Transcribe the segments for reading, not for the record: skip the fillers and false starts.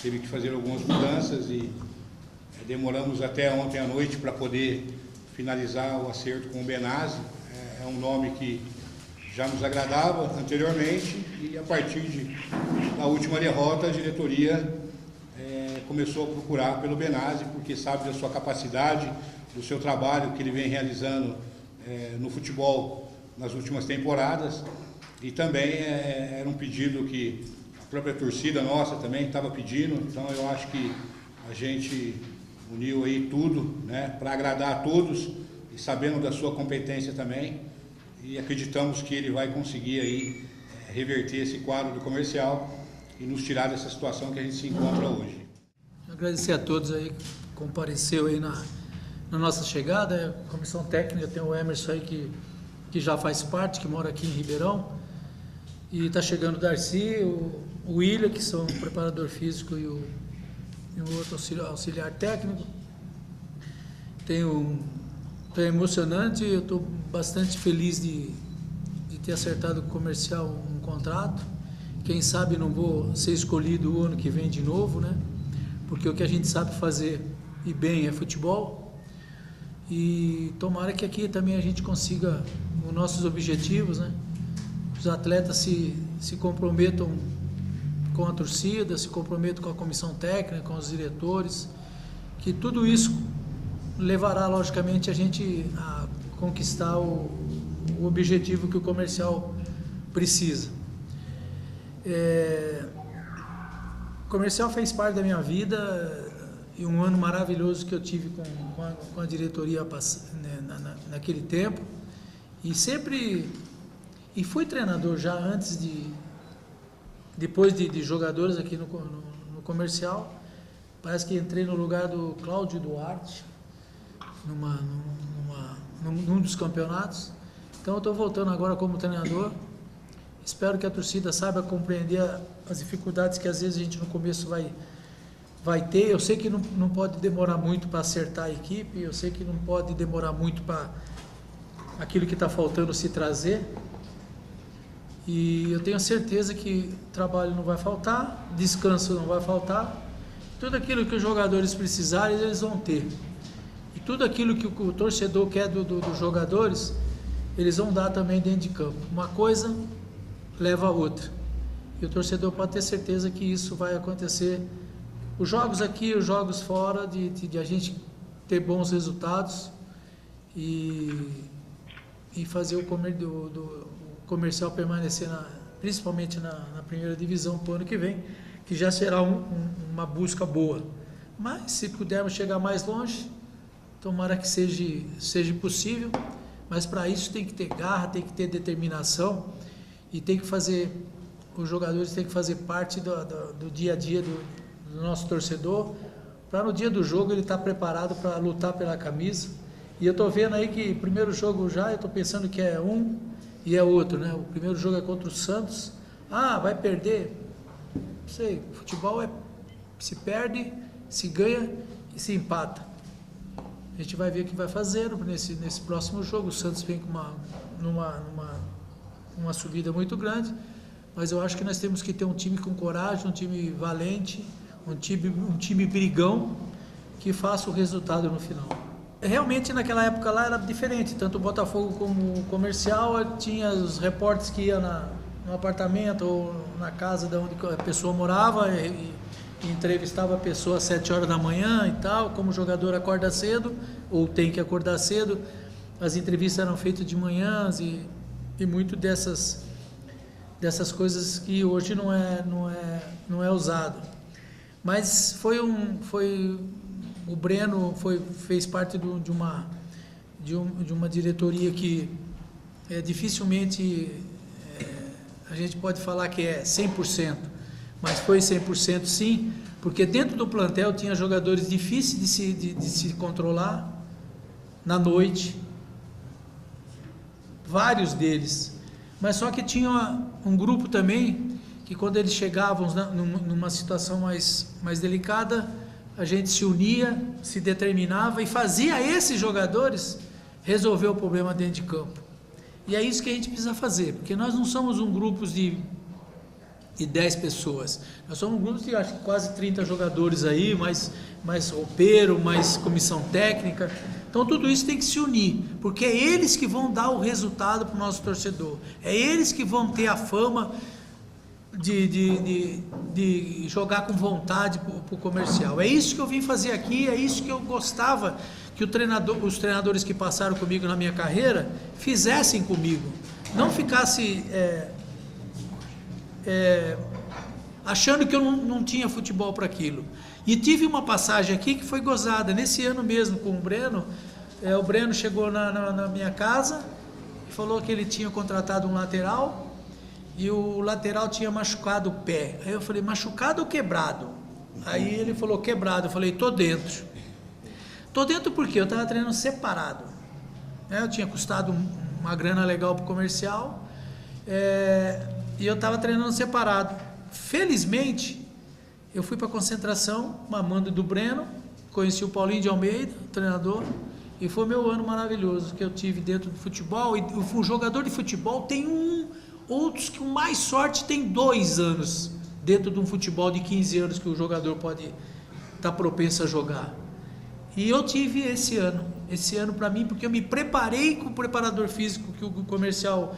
teve que fazer algumas mudanças e demoramos até ontem à noite para poder finalizar o acerto com o Benazzi. É um nome que já nos agradava anteriormente e a partir da última derrota a diretoria começou a procurar pelo Benazzi, porque sabe da sua capacidade, do seu trabalho que ele vem realizando no futebol nas últimas temporadas, e também era um pedido que a própria torcida nossa também estava pedindo. Então eu acho que a gente uniu aí tudo, né, para agradar a todos e sabendo da sua competência também, e acreditamos que ele vai conseguir aí reverter esse quadro do Comercial e nos tirar dessa situação que a gente se encontra hoje. Agradecer a todos aí que compareceu aí na nossa chegada. A comissão técnica tem o Emerson aí que já faz parte, que mora aqui em Ribeirão, e está chegando o Darcy, o William, que são o preparador físico e o outro auxiliar técnico. É emocionante, eu estou bastante feliz de ter acertado com o Comercial um contrato. Quem sabe não vou ser escolhido o ano que vem de novo, né? Porque o que a gente sabe fazer e bem é futebol. E tomara que aqui também a gente consiga os nossos objetivos, né? Os atletas se comprometam com a torcida, se comprometam com a comissão técnica, com os diretores, que tudo isso levará logicamente a gente a conquistar o objetivo que o Comercial precisa. O Comercial fez parte da minha vida e um ano maravilhoso que eu tive com a diretoria naquele tempo, e fui treinador já antes depois de jogadores aqui no Comercial. Parece que entrei no lugar do Cláudio Duarte num dos campeonatos. Então eu estou voltando agora como treinador. Espero que a torcida saiba compreender as dificuldades que às vezes a gente no começo vai ter. Eu sei que não pode demorar muito para acertar a equipe, eu sei que não pode demorar muito para aquilo que está faltando se trazer. E eu tenho certeza que trabalho não vai faltar, descanso não vai faltar. Tudo aquilo que os jogadores precisarem, eles vão ter. E tudo aquilo que o torcedor quer dos jogadores, eles vão dar também dentro de campo. Uma coisa leva a outra. E o torcedor pode ter certeza que isso vai acontecer. Os jogos aqui, os jogos fora, de a gente ter bons resultados e fazer o Comercial permanecer, principalmente na primeira divisão para o ano que vem, que já será uma busca boa. Mas se pudermos chegar mais longe, tomara que seja possível, mas para isso tem que ter garra, tem que ter determinação e os jogadores têm que fazer parte do dia a dia do nosso torcedor, para no dia do jogo ele estar preparado para lutar pela camisa. E eu estou vendo aí que o primeiro jogo eu estou pensando que é um e é outro, né? O primeiro jogo é contra o Santos. Vai perder? Não sei, futebol se perde, se ganha e se empata. A gente vai ver o que vai fazer nesse próximo jogo. O Santos vem com uma subida muito grande, mas eu acho que nós temos que ter um time com coragem, um time valente, um time brigão, que faça o resultado no final. Realmente naquela época lá era diferente, tanto o Botafogo como o Comercial tinha os repórteres que iam no apartamento ou na casa de onde a pessoa morava e entrevistava a pessoa às 7 horas da manhã e tal. Como o jogador acorda cedo ou tem que acordar cedo, as entrevistas eram feitas de manhãs e muito dessas coisas que hoje não é usado. Mas o Breno fez parte de uma diretoria que dificilmente a gente pode falar que é 100%, mas foi 100% sim, porque dentro do plantel tinha jogadores difíceis de se controlar na noite, vários deles, mas só que tinha um grupo também que quando eles chegavam numa situação mais delicada, a gente se unia, se determinava e fazia esses jogadores resolver o problema dentro de campo. E é isso que a gente precisa fazer, porque nós não somos um grupo de 10 pessoas. Nós somos um grupo de acho que quase 30 jogadores aí, mais roupeiro, mais comissão técnica. Então tudo isso tem que se unir, porque é eles que vão dar o resultado para o nosso torcedor. É eles que vão ter a fama de jogar com vontade para o comercial. É isso que eu vim fazer aqui, é isso que eu gostava que os treinadores que passaram comigo na minha carreira fizessem comigo. Não ficasse achando que eu não tinha futebol para aquilo. E tive uma passagem aqui que foi gozada, nesse ano mesmo com o Breno. O Breno chegou na minha casa e falou que ele tinha contratado um lateral e o lateral tinha machucado o pé. Aí eu falei, machucado ou quebrado? Aí ele falou, quebrado. Eu falei, tô dentro. Tô dentro porque eu estava treinando separado. Eu tinha custado uma grana legal para o comercial e eu estava treinando separado. Felizmente, eu fui para a concentração, mamando do Breno, conheci o Paulinho de Almeida, o treinador, e foi meu ano maravilhoso que eu tive dentro do futebol. E o jogador de futebol tem outros que com mais sorte tem 2 anos dentro de um futebol de 15 anos que o jogador pode estar propenso a jogar. E eu tive esse ano para mim, porque eu me preparei com o preparador físico que o comercial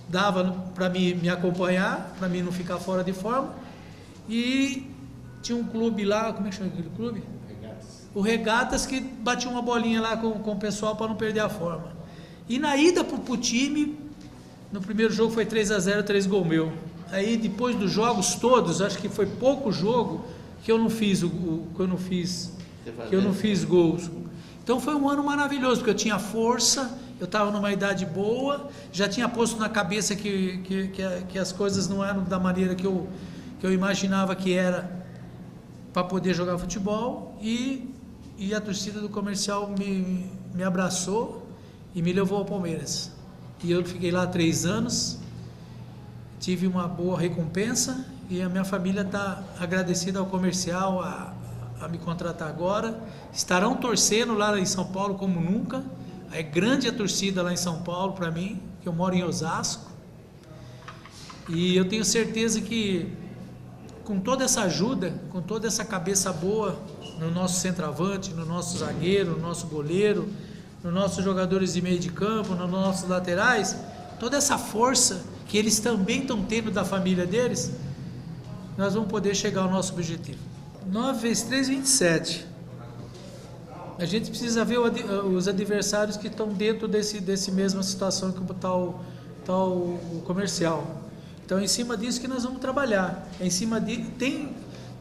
dava para me acompanhar, para mim não ficar fora de forma. E tinha um clube lá, como é que chama aquele clube? Regatas. O Regatas, que batia uma bolinha lá com o pessoal para não perder a forma. E na ida para o time, no primeiro jogo foi 3-0, 3 gols meu. Aí depois dos jogos todos, acho que foi pouco jogo que eu não fiz gols. Então foi um ano maravilhoso, porque eu tinha força, eu estava numa idade boa, já tinha posto na cabeça que as coisas não eram da maneira que eu imaginava que era para poder jogar futebol, e a torcida do comercial me abraçou e me levou ao Palmeiras. E eu fiquei lá 3 anos, tive uma boa recompensa, e a minha família está agradecida ao comercial a me contratar agora. Estarão torcendo lá em São Paulo como nunca. É grande a torcida lá em São Paulo para mim, que eu moro em Osasco, e eu tenho certeza que com toda essa ajuda, com toda essa cabeça boa no nosso centroavante, no nosso zagueiro, no nosso goleiro, nos nossos jogadores de meio de campo, nos nossos laterais, toda essa força que eles também estão tendo da família deles, nós vamos poder chegar ao nosso objetivo. 9 × 3, 27. A gente precisa ver os adversários que estão dentro desse mesma situação que está o comercial. Então, em cima disso que nós vamos trabalhar.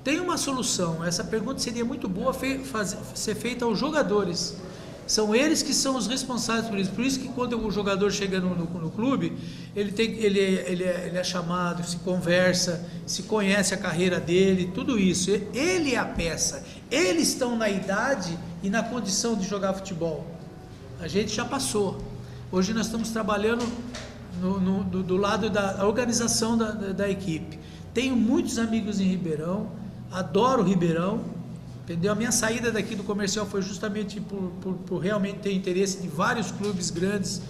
Tem uma solução. Essa pergunta seria muito boa ser feita aos jogadores. São eles que são os responsáveis por isso. Por isso que quando o jogador chega no clube, ele é chamado, se conversa, se conhece a carreira dele, tudo isso. Ele é a peça. Eles estão na idade e na condição de jogar futebol. A gente já passou. Hoje nós estamos trabalhando do lado da organização da equipe. Tenho muitos amigos em Ribeirão, adoro Ribeirão, entendeu? A minha saída daqui do comercial foi justamente por realmente ter interesse de vários clubes grandes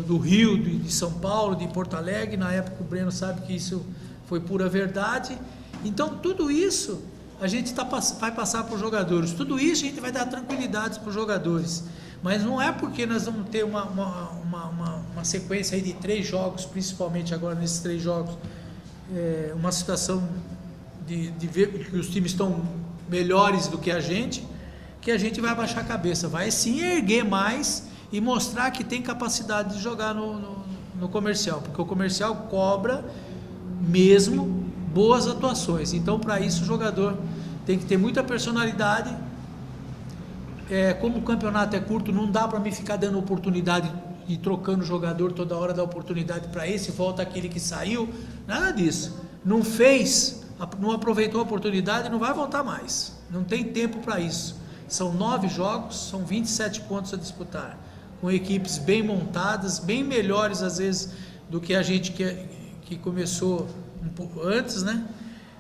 do Rio, de São Paulo, de Porto Alegre. Na época o Breno sabe que isso foi pura verdade. Então tudo isso a gente vai passar para os jogadores, tudo isso a gente vai dar tranquilidade para os jogadores. Mas não é porque nós vamos ter uma sequência aí de 3 jogos, principalmente agora nesses 3 jogos, uma situação de ver que os times estão melhores do que a gente vai abaixar a cabeça, vai sim erguer mais e mostrar que tem capacidade de jogar no comercial, porque o comercial cobra mesmo boas atuações. Então, para isso, o jogador tem que ter muita personalidade. Como o campeonato é curto, não dá para mim ficar dando oportunidade e trocando jogador toda hora, dar oportunidade para esse, volta aquele que saiu, nada disso. Não fez, não aproveitou a oportunidade, não vai voltar mais. Não tem tempo para isso. São 9 jogos, são 27 pontos a disputar, com equipes bem montadas, bem melhores às vezes do que a gente que começou um pouco antes, né?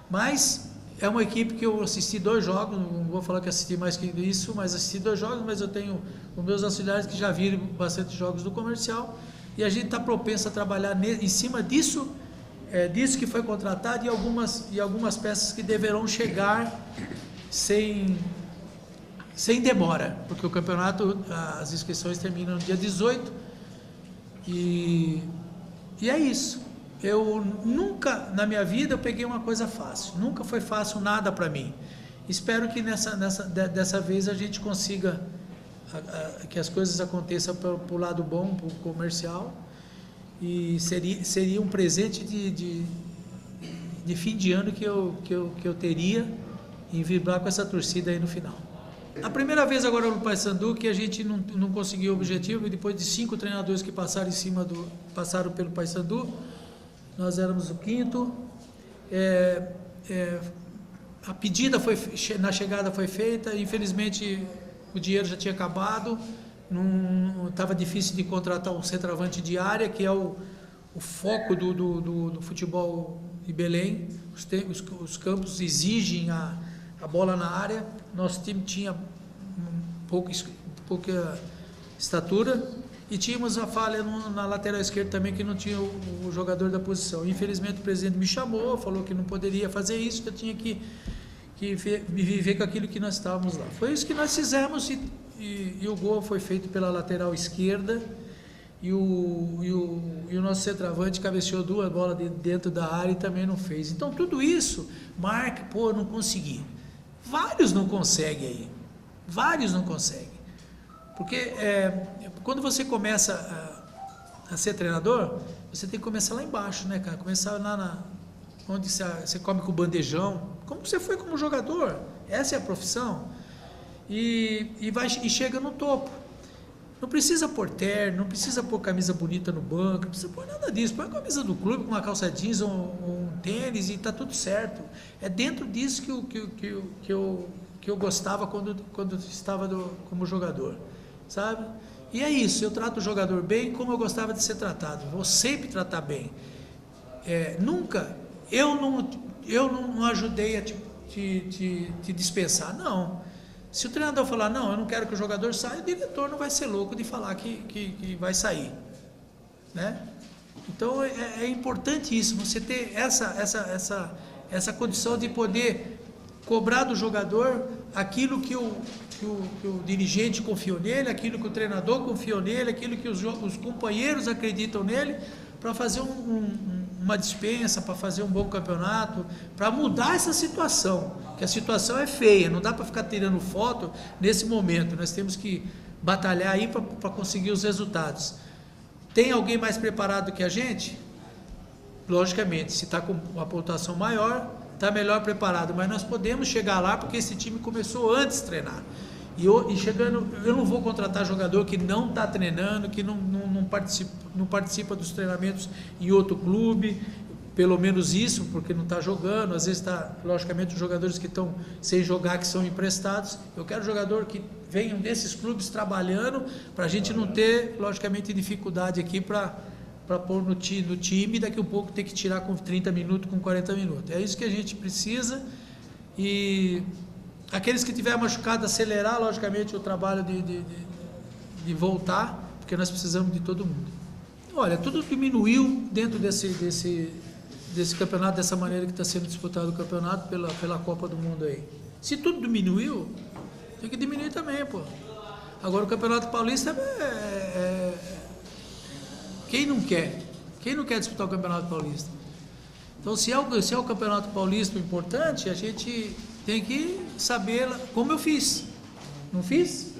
Mas é uma equipe que eu assisti 2 jogos, não vou falar que assisti mais que isso, mas assisti 2 jogos, mas eu tenho os meus auxiliares que já viram bastante jogos do comercial, e a gente está propenso a trabalhar em cima disso, disso que foi contratado e algumas peças que deverão chegar sem demora, porque o campeonato, as inscrições terminam no dia 18 e é isso. Eu nunca na minha vida eu peguei uma coisa fácil, nunca foi fácil nada para mim. Espero que dessa vez a gente consiga que as coisas aconteçam para o lado bom, para o comercial, e seria um presente de fim de ano que eu teria em vibrar com essa torcida aí no final. A primeira vez agora no Paysandu que a gente não conseguiu o objetivo, e depois de 5 treinadores que passaram pelo Paysandu, nós éramos o 5º. A pedida na chegada foi feita, infelizmente o dinheiro já tinha acabado, estava difícil de contratar um centroavante de área, que é o foco do futebol de Belém. Os campos exigem a bola na área. Nosso time tinha pouca estatura e tínhamos a falha na lateral esquerda também, que não tinha o jogador da posição. Infelizmente o presidente me chamou, falou que não poderia fazer isso, que eu tinha que viver com aquilo que nós estávamos lá. Foi isso que nós fizemos e o gol foi feito pela lateral esquerda e o nosso centroavante cabeceou 2 bolas dentro da área e também não fez. Então tudo isso marca, não consegui. Vários não conseguem aí, vários não conseguem, porque quando você começa a ser treinador, você tem que começar lá embaixo, né, cara? Começar lá onde você come com o bandejão, como você foi como jogador, essa é a profissão, e chega no topo. Não precisa pôr terno, não precisa pôr camisa bonita no banco, não precisa pôr nada disso. Põe a camisa do clube com uma calça jeans ou um tênis e está tudo certo. É dentro disso que eu gostava quando estava como jogador, sabe? E é isso, eu trato o jogador bem como eu gostava de ser tratado. Vou sempre tratar bem. Nunca, eu não ajudei a te dispensar, não. Se o treinador falar, não, eu não quero que o jogador saia, o diretor não vai ser louco de falar que vai sair, né? Então é importante isso, você ter essa condição de poder cobrar do jogador aquilo que o dirigente confiou nele, aquilo que o treinador confiou nele, aquilo que os companheiros acreditam nele, para fazer uma dispensa, para fazer um bom campeonato, para mudar essa situação, que a situação é feia, não dá para ficar tirando foto nesse momento, nós temos que batalhar aí para conseguir os resultados. Tem alguém mais preparado que a gente? Logicamente, se está com uma pontuação maior, está melhor preparado, mas nós podemos chegar lá porque esse time começou antes de treinar. E chegando, eu não vou contratar jogador que não está treinando, que não participa dos treinamentos em outro clube, pelo menos isso, porque não está jogando, às vezes está, logicamente, os jogadores que estão sem jogar, que são emprestados. Eu quero jogador que venham desses clubes trabalhando, para a gente não ter, logicamente, dificuldade aqui para pôr no time, daqui a pouco ter que tirar com 30 minutos, com 40 minutos. É isso que a gente precisa. E aqueles que tiverem machucado, acelerar, logicamente, o trabalho de voltar, porque nós precisamos de todo mundo. Olha, tudo diminuiu dentro desse campeonato, dessa maneira que está sendo disputado o campeonato pela Copa do Mundo aí. Se tudo diminuiu, tem que diminuir também, pô. Agora o Campeonato Paulista quem não quer? Quem não quer disputar o Campeonato Paulista? Então, se é o Campeonato Paulista importante, a gente tem que saber como eu fiz. Não fiz?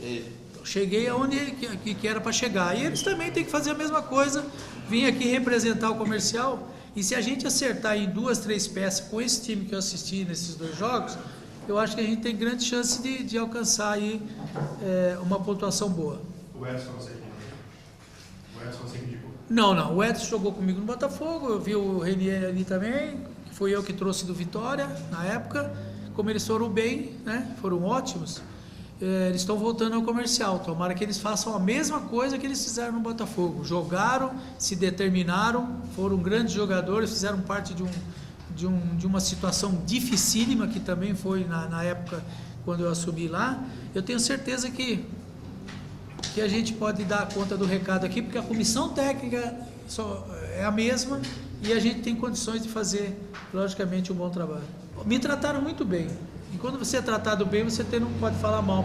Eu cheguei aonde que era para chegar. E eles também têm que fazer a mesma coisa, vir aqui representar o comercial. E se a gente acertar em 2, 3 peças com esse time que eu assisti nesses 2 jogos, eu acho que a gente tem grande chance de alcançar aí uma pontuação boa. O Edson você indicou? Não. O Edson jogou comigo no Botafogo, eu vi o Renier ali também, que foi eu que trouxe do Vitória na época. Como eles foram bem, né? Foram ótimos, eles estão voltando ao comercial. Tomara que eles façam a mesma coisa que eles fizeram no Botafogo. Jogaram, se determinaram, foram grandes jogadores, fizeram parte de uma situação dificílima, que também foi na época quando eu assumi lá. Eu tenho certeza que a gente pode dar conta do recado aqui, porque a comissão técnica é a mesma, e a gente tem condições de fazer, logicamente, um bom trabalho. Me trataram muito bem, e quando você é tratado bem, você não pode falar mal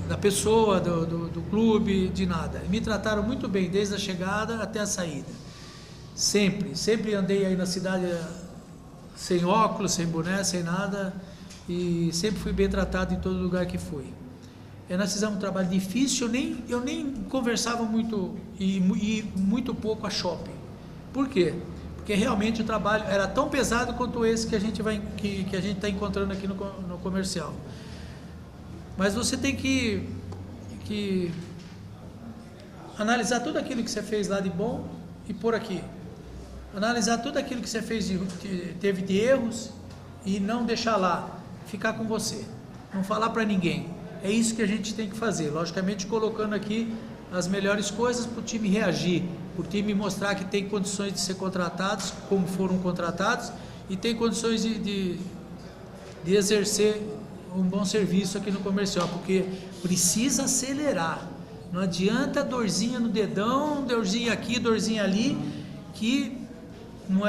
da pessoa, do clube, de nada. Me trataram muito bem, desde a chegada até a saída. Sempre andei aí na cidade sem óculos, sem boné, sem nada, e sempre fui bem tratado em todo lugar que fui. Nós fizemos um trabalho difícil, eu nem conversava muito e muito pouco a shopping. Por quê? Porque realmente o trabalho era tão pesado quanto esse que a gente está encontrando aqui no comercial. Mas você tem que analisar tudo aquilo que você fez lá de bom e pôr aqui. Analisar tudo aquilo que você fez teve de erros e não deixar lá, ficar com você. Não falar para ninguém. É isso que a gente tem que fazer, logicamente colocando aqui as melhores coisas para o time reagir, para o time mostrar que tem condições de ser contratados, como foram contratados, e tem condições de exercer um bom serviço aqui no comercial, porque precisa acelerar. Não adianta dorzinha no dedão, dorzinha aqui, dorzinha ali, que não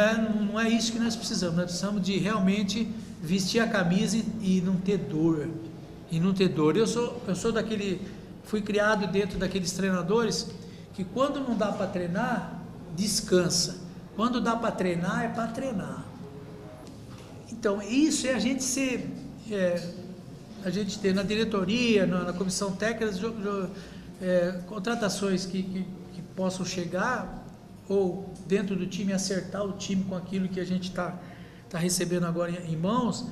é isso que nós precisamos. Nós precisamos de realmente vestir a camisa e não ter dor. Eu sou fui criado dentro daqueles treinadores que quando não dá para treinar, descansa. Quando dá para treinar, é para treinar. Então, isso é a gente ter na diretoria, na comissão técnica, contratações que possam chegar, ou dentro do time, acertar o time com aquilo que a gente está recebendo agora em mãos,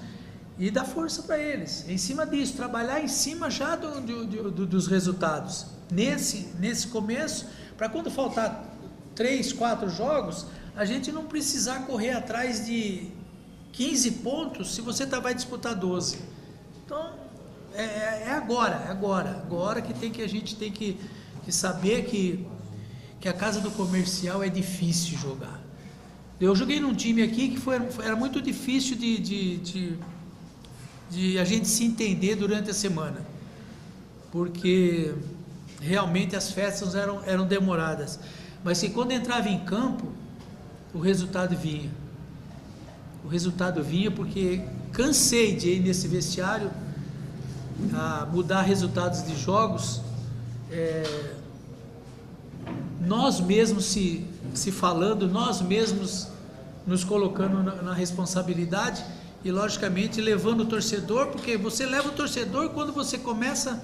e dar força para eles, em cima disso, trabalhar em cima já dos resultados, nesse começo, para quando faltar 3, 4 jogos, a gente não precisar correr atrás de 15 pontos, se você vai disputar 12, então, é agora que a gente tem que saber que a casa do comercial é difícil jogar. Eu joguei num time aqui que era muito difícil de a gente se entender durante a semana, porque realmente as festas eram demoradas, mas que quando entrava em campo, o resultado vinha. Porque cansei de ir nesse vestiário a mudar resultados de jogos, nós mesmos se falando, nós mesmos nos colocando na responsabilidade e logicamente levando o torcedor, porque você leva o torcedor quando você começa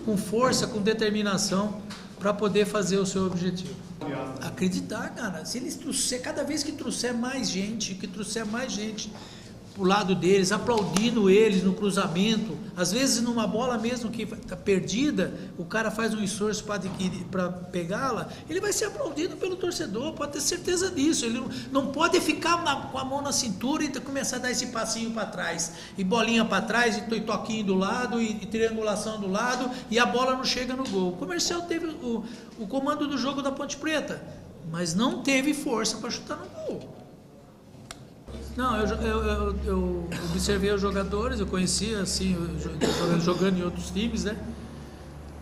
com força, com determinação para poder fazer o seu objetivo. Acreditar, cara, se eles trouxer, cada vez que trouxer mais gente pro lado deles, aplaudindo eles no cruzamento, às vezes numa bola mesmo que está perdida, o cara faz um esforço para pegá-la, ele vai ser aplaudido pelo torcedor, pode ter certeza disso. Ele não pode ficar com a mão na cintura e começar a dar esse passinho para trás, e bolinha para trás, e toquinho do lado, e triangulação do lado, e a bola não chega no gol. O Comercial teve o comando do jogo da Ponte Preta, mas não teve força para chutar no gol. Não, eu observei os jogadores, eu conhecia assim, jogando em outros times, né?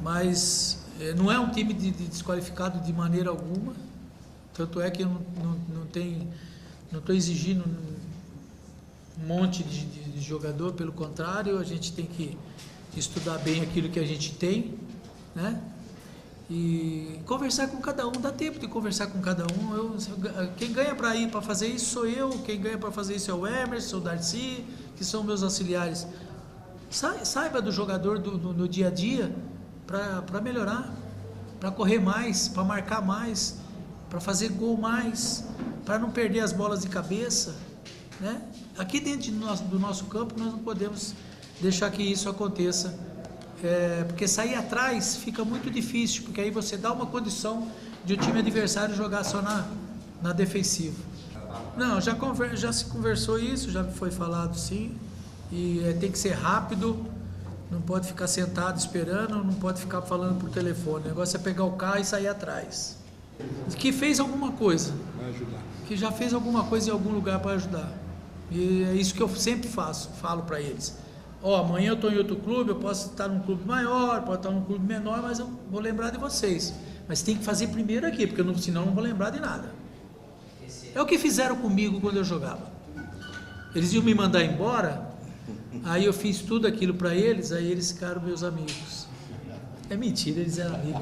Mas não é um time desqualificado de maneira alguma. Tanto é que eu não estou exigindo um monte de jogador, pelo contrário, a gente tem que estudar bem aquilo que a gente tem, né? E conversar com cada um, dá tempo de conversar com cada um. Quem ganha para ir para fazer isso sou eu, quem ganha para fazer isso é o Emerson, o Darcy, que são meus auxiliares. Saiba do jogador no dia a dia para melhorar, para correr mais, para marcar mais, para fazer gol mais, para não perder as bolas de cabeça, né? Aqui dentro do nosso campo nós não podemos deixar que isso aconteça. Porque sair atrás fica muito difícil, porque aí você dá uma condição de o time adversário jogar só na defensiva. Não, já se conversou isso, já foi falado sim, e tem que ser rápido, não pode ficar sentado esperando, não pode ficar falando por telefone. O negócio é pegar o carro e sair atrás. Que fez alguma coisa, vai ajudar. Que já fez alguma coisa em algum lugar para ajudar. E é isso que eu sempre falo para eles. Amanhã eu estou em outro clube, eu posso estar num clube maior, posso estar num clube menor, mas eu vou lembrar de vocês. Mas tem que fazer primeiro aqui, porque senão eu não vou lembrar de nada. É o que fizeram comigo quando eu jogava. Eles iam me mandar embora, aí eu fiz tudo aquilo para eles, aí eles ficaram meus amigos. É mentira, eles eram amigos.